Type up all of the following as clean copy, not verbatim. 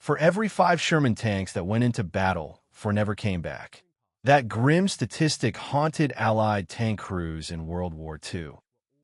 For every 5 Sherman tanks that went into battle, 4 never came back. That grim statistic haunted Allied tank crews in World War II.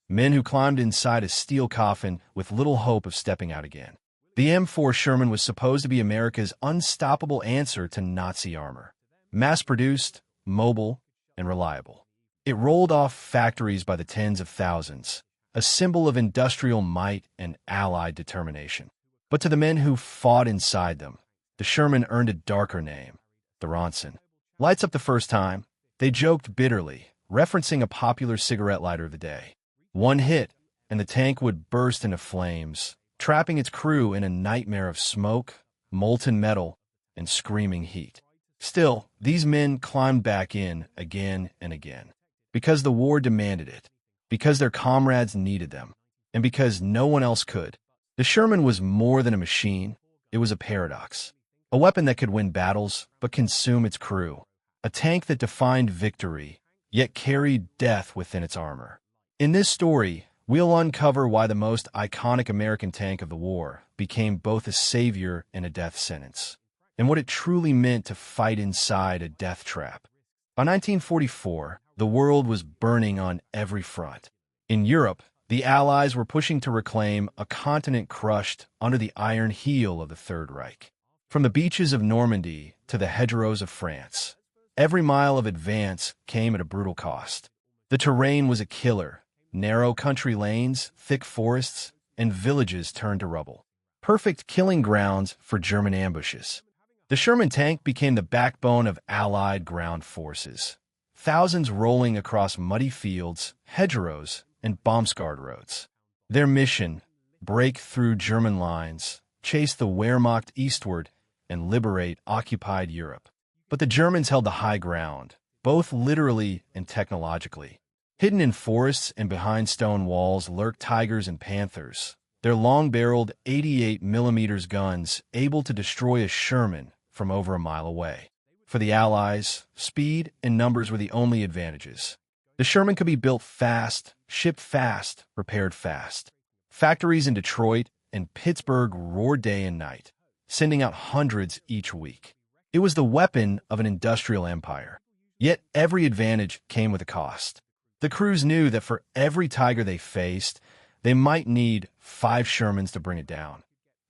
Men who climbed inside a steel coffin with little hope of stepping out again. The M4 Sherman was supposed to be America's unstoppable answer to Nazi armor. Mass-produced, mobile, and reliable. It rolled off factories by the tens of thousands, a symbol of industrial might and Allied determination. But to the men who fought inside them, the Sherman earned a darker name, the Ronson. Lights up the first time, they joked bitterly, referencing a popular cigarette lighter of the day. One hit, and the tank would burst into flames, trapping its crew in a nightmare of smoke, molten metal, and screaming heat. Still, these men climbed back in again and again. Because the war demanded it, because their comrades needed them, and because no one else could. The Sherman was more than a machine, it was a paradox. A weapon that could win battles, but consume its crew. A tank that defined victory, yet carried death within its armor. In this story, we'll uncover why the most iconic American tank of the war became both a savior and a death sentence, and what it truly meant to fight inside a death trap. By 1944, the world was burning on every front. In Europe, the Allies were pushing to reclaim a continent crushed under the iron heel of the Third Reich. From the beaches of Normandy to the hedgerows of France, every mile of advance came at a brutal cost. The terrain was a killer. Narrow country lanes, thick forests, and villages turned to rubble. Perfect killing grounds for German ambushes. The Sherman tank became the backbone of Allied ground forces. Thousands rolling across muddy fields, hedgerows, and bomb-scarred roads. Their mission, break through German lines, chase the Wehrmacht eastward, and liberate occupied Europe. But the Germans held the high ground, both literally and technologically. Hidden in forests and behind stone walls lurked Tigers and Panthers, their long-barreled 88mm guns able to destroy a Sherman from over a mile away. For the Allies, speed and numbers were the only advantages. The Sherman could be built fast, shipped fast, repaired fast. Factories in Detroit and Pittsburgh roared day and night, sending out hundreds each week. It was the weapon of an industrial empire. Yet every advantage came with a cost. The crews knew that for every Tiger they faced, they might need 5 Shermans to bring it down,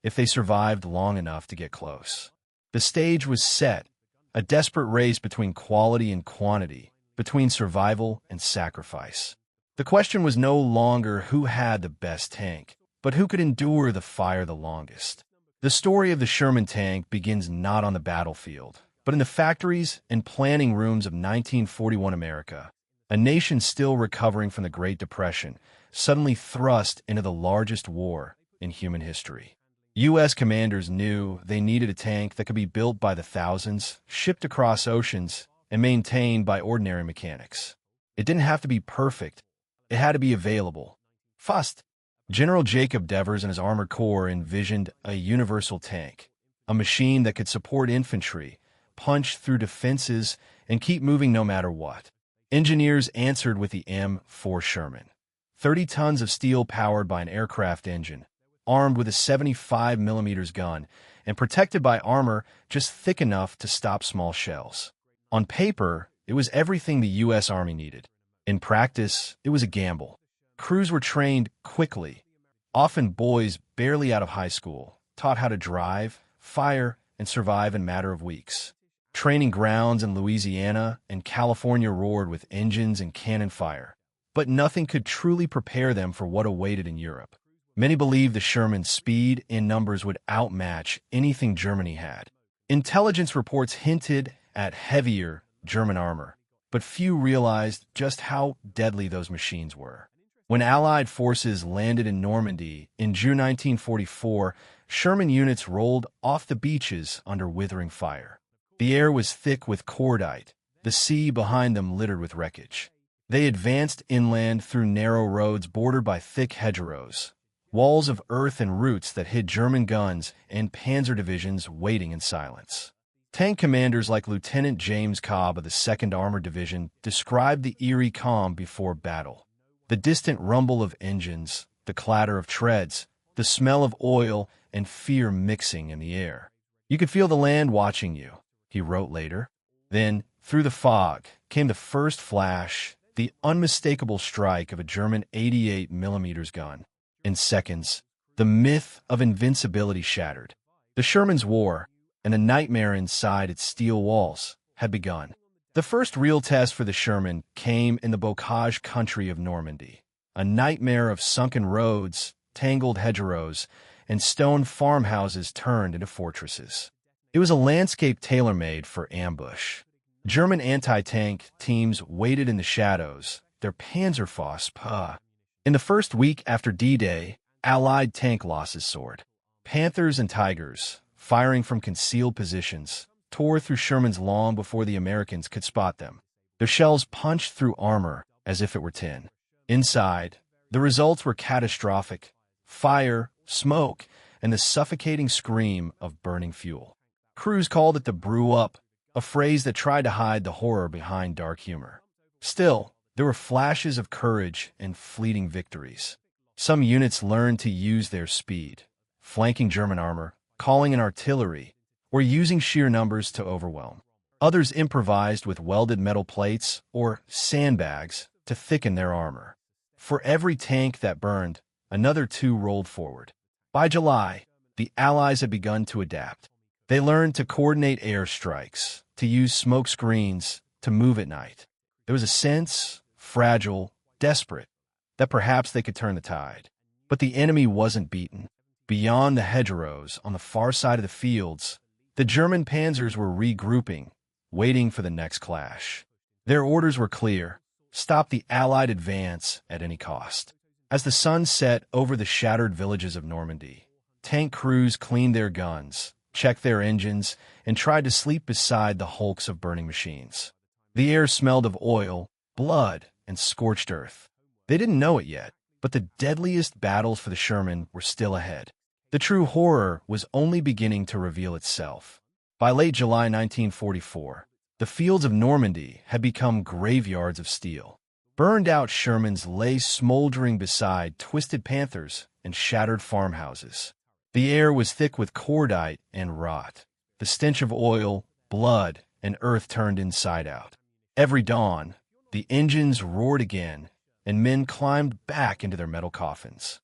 if they survived long enough to get close. The stage was set, a desperate race between quality and quantity, between survival and sacrifice. The question was no longer who had the best tank, but who could endure the fire the longest. The story of the Sherman tank begins not on the battlefield, but in the factories and planning rooms of 1941 America. A nation still recovering from the Great Depression, suddenly thrust into the largest war in human history. U.S. commanders knew they needed a tank that could be built by the thousands, shipped across oceans, and maintained by ordinary mechanics. It didn't have to be perfect. It had to be available. Fast. General Jacob Devers and his armored corps envisioned a universal tank, a machine that could support infantry, punch through defenses, and keep moving no matter what. Engineers answered with the M4 Sherman, 30 tons of steel powered by an aircraft engine, armed with a 75mm gun, and protected by armor just thick enough to stop small shells. On paper, it was everything the U.S. Army needed. In practice, it was a gamble. Crews were trained quickly, often boys barely out of high school, taught how to drive, fire, and survive in a matter of weeks. Training grounds in Louisiana and California roared with engines and cannon fire, but nothing could truly prepare them for what awaited in Europe. Many believed the Sherman's speed and numbers would outmatch anything Germany had. Intelligence reports hinted at heavier German armor, but few realized just how deadly those machines were. When Allied forces landed in Normandy in June 1944, Sherman units rolled off the beaches under withering fire. The air was thick with cordite, the sea behind them littered with wreckage. They advanced inland through narrow roads bordered by thick hedgerows, walls of earth and roots that hid German guns and panzer divisions waiting in silence. Tank commanders like Lieutenant James Cobb of the 2nd Armored Division described the eerie calm before battle. The distant rumble of engines, the clatter of treads, the smell of oil and fear mixing in the air. You could feel the land watching you, he wrote later. Then, through the fog, came the first flash, the unmistakable strike of a German 88mm gun. In seconds, the myth of invincibility shattered. The Shermans' war, and the nightmare inside its steel walls, had begun. The first real test for the Sherman came in the bocage country of Normandy, a nightmare of sunken roads, tangled hedgerows, and stone farmhouses turned into fortresses. It was a landscape tailor-made for ambush. German anti-tank teams waited in the shadows, their Panzerfaust. In the first week after D-Day, Allied tank losses soared. Panthers and Tigers, firing from concealed positions, tore through Shermans long before the Americans could spot them. Their shells punched through armor as if it were tin. Inside, the results were catastrophic. Fire, smoke, and the suffocating scream of burning fuel. Crews called it the brew up, a phrase that tried to hide the horror behind dark humor. Still, there were flashes of courage and fleeting victories. Some units learned to use their speed, flanking German armor, calling in artillery, or using sheer numbers to overwhelm. Others improvised with welded metal plates or sandbags to thicken their armor. For every tank that burned, another two rolled forward. By July, the Allies had begun to adapt. They learned to coordinate airstrikes, to use smoke screens, to move at night. There was a sense, fragile, desperate, that perhaps they could turn the tide. But the enemy wasn't beaten. Beyond the hedgerows, on the far side of the fields, the German panzers were regrouping, waiting for the next clash. Their orders were clear: stop the Allied advance at any cost. As the sun set over the shattered villages of Normandy, tank crews cleaned their guns, checked their engines, and tried to sleep beside the hulks of burning machines. The air smelled of oil, blood, and scorched earth. They didn't know it yet, but the deadliest battles for the Sherman were still ahead. The true horror was only beginning to reveal itself. By late July 1944, the fields of Normandy had become graveyards of steel. Burned-out Shermans lay smoldering beside twisted Panthers and shattered farmhouses. The air was thick with cordite and rot, the stench of oil, blood, and earth turned inside out. Every dawn, the engines roared again, and men climbed back into their metal coffins.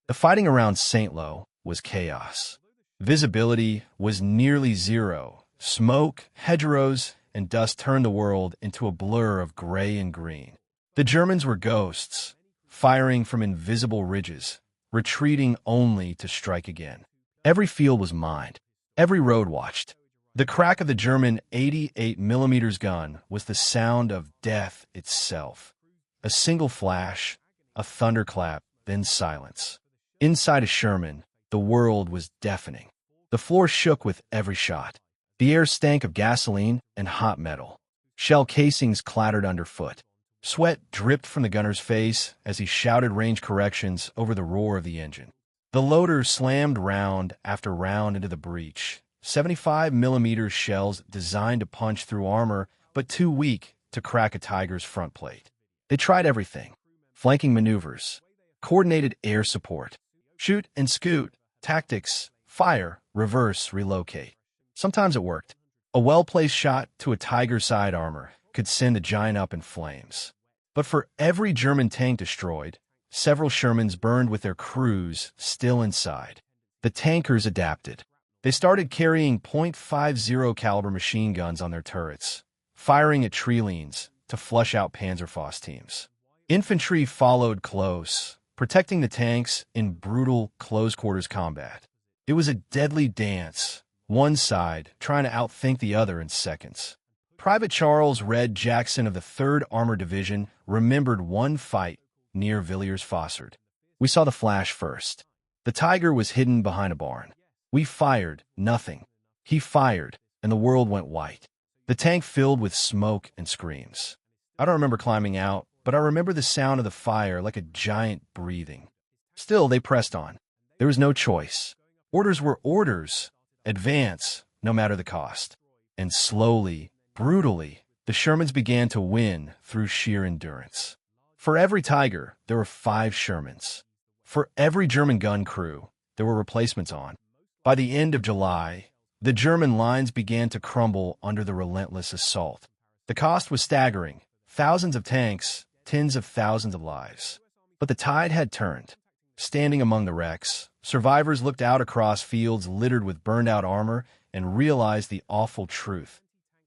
The fighting around Saint-Lô was chaos. Visibility was nearly zero. Smoke, hedgerows, and dust turned the world into a blur of gray and green. The Germans were ghosts, firing from invisible ridges, retreating only to strike again. Every field was mined. Every road watched. The crack of the German 88mm gun was the sound of death itself. A single flash, a thunderclap, then silence. Inside a Sherman, the world was deafening. The floor shook with every shot. The air stank of gasoline and hot metal. Shell casings clattered underfoot. Sweat dripped from the gunner's face as he shouted range corrections over the roar of the engine. The loader slammed round after round into the breach. 75mm shells designed to punch through armor, but too weak to crack a Tiger's front plate. They tried everything: flanking maneuvers, coordinated air support, shoot and scoot, tactics, fire, reverse, relocate. Sometimes it worked. A well-placed shot to a Tiger side armor could send the giant up in flames. But for every German tank destroyed, several Shermans burned with their crews still inside. The tankers adapted. They started carrying .50 caliber machine guns on their turrets, firing at tree leans to flush out Panzerfaust teams. Infantry followed close, protecting the tanks in brutal close-quarters combat. It was a deadly dance, one side trying to outthink the other in seconds. Private Charles Red Jackson of the 3rd Armored Division remembered one fight near Villiers-Fossard. We saw the flash first. The Tiger was hidden behind a barn. We fired, nothing. He fired, and the world went white. The tank filled with smoke and screams. I don't remember climbing out, but I remember the sound of the fire like a giant breathing. Still, they pressed on. There was no choice. Orders were orders. Advance, no matter the cost. And slowly, brutally, the Shermans began to win through sheer endurance. For every Tiger, there were 5 Shermans. For every German gun crew, there were replacements on. By the end of July, The German lines began to crumble under the relentless assault. The cost was staggering: thousands of tanks, tens of thousands of lives. But the tide had turned. Standing among the wrecks, survivors looked out across fields littered with burned-out armor and realized the awful truth.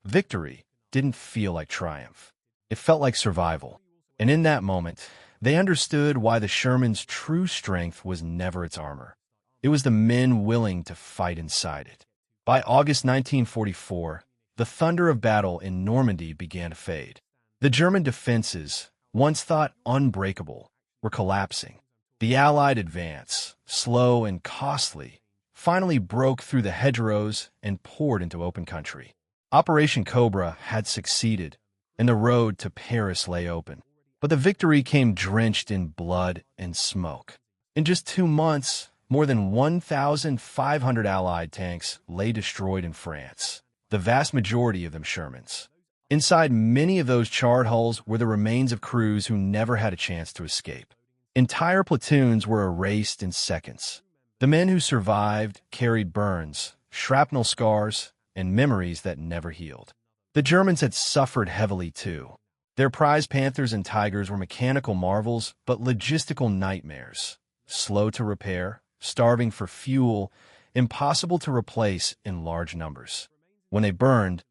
Victory didn't feel like triumph. It felt like survival. And in that moment, they understood why the Sherman's true strength was never its armor. It was the men willing to fight inside it. By August 1944, the thunder of battle in Normandy began to fade. The German defenses, once thought unbreakable, were collapsing. The Allied advance, slow and costly, finally broke through the hedgerows and poured into open country. Operation Cobra had succeeded, and the road to Paris lay open. But the victory came drenched in blood and smoke. In just 2 months, more than 1,500 Allied tanks lay destroyed in France, the vast majority of them Shermans. Inside many of those charred hulls were the remains of crews who never had a chance to escape. Entire platoons were erased in seconds. The men who survived carried burns, shrapnel scars, and memories that never healed. The Germans had suffered heavily too. Their prized Panthers and Tigers were mechanical marvels, but logistical nightmares. Slow to repair, starving for fuel, impossible to replace in large numbers. When they burned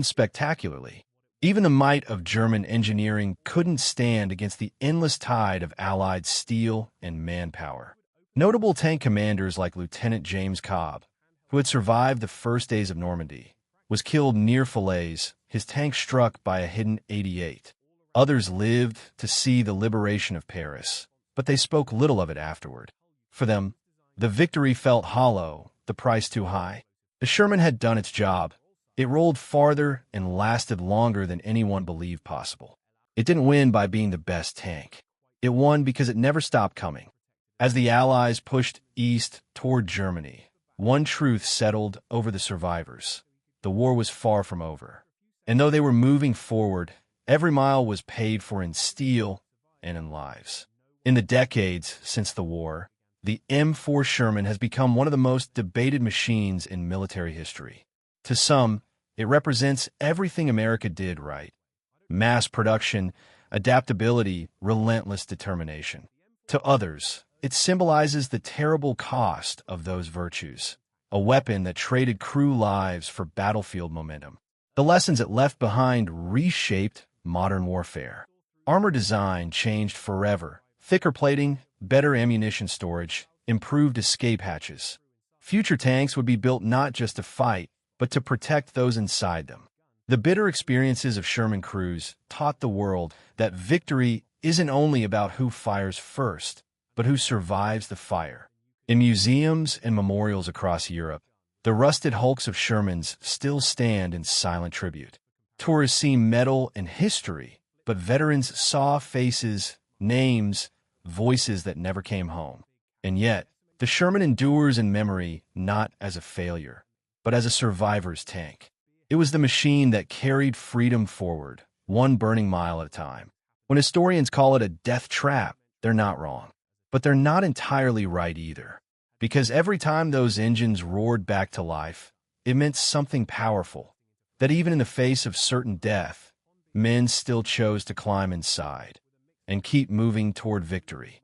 spectacularly. Even the might of German engineering couldn't stand against the endless tide of Allied steel and manpower. Notable tank commanders like Lieutenant James Cobb, who had survived the first days of Normandy, was killed near Falaise, his tank struck by a hidden 88. Others lived to see the liberation of Paris, but they spoke little of it afterward. For them, the victory felt hollow, the price too high. The Sherman had done its job. It rolled farther and lasted longer than anyone believed possible. It didn't win by being the best tank. It won because it never stopped coming. As the Allies pushed east toward Germany, one truth settled over the survivors: the war was far from over. And though they were moving forward, every mile was paid for in steel and in lives. In the decades since the war, the M4 Sherman has become one of the most debated machines in military history. To some, it represents everything America did right: mass production, adaptability, relentless determination. To others, it symbolizes the terrible cost of those virtues, a weapon that traded crew lives for battlefield momentum. The lessons it left behind reshaped modern warfare. Armor design changed forever: thicker plating, better ammunition storage, improved escape hatches. Future tanks would be built not just to fight, but to protect those inside them. The bitter experiences of Sherman crews taught the world that victory isn't only about who fires first, but who survives the fire. In museums and memorials across Europe, the rusted hulks of Shermans still stand in silent tribute. Tourists see metal and history, but veterans saw faces, names, voices that never came home. And yet, the Sherman endures in memory not as a failure, but as a survivor's tank. It was the machine that carried freedom forward, one burning mile at a time. When historians call it a death trap, they're not wrong. But they're not entirely right either. Because every time those engines roared back to life, it meant something powerful. That even in the face of certain death, men still chose to climb inside and keep moving toward victory.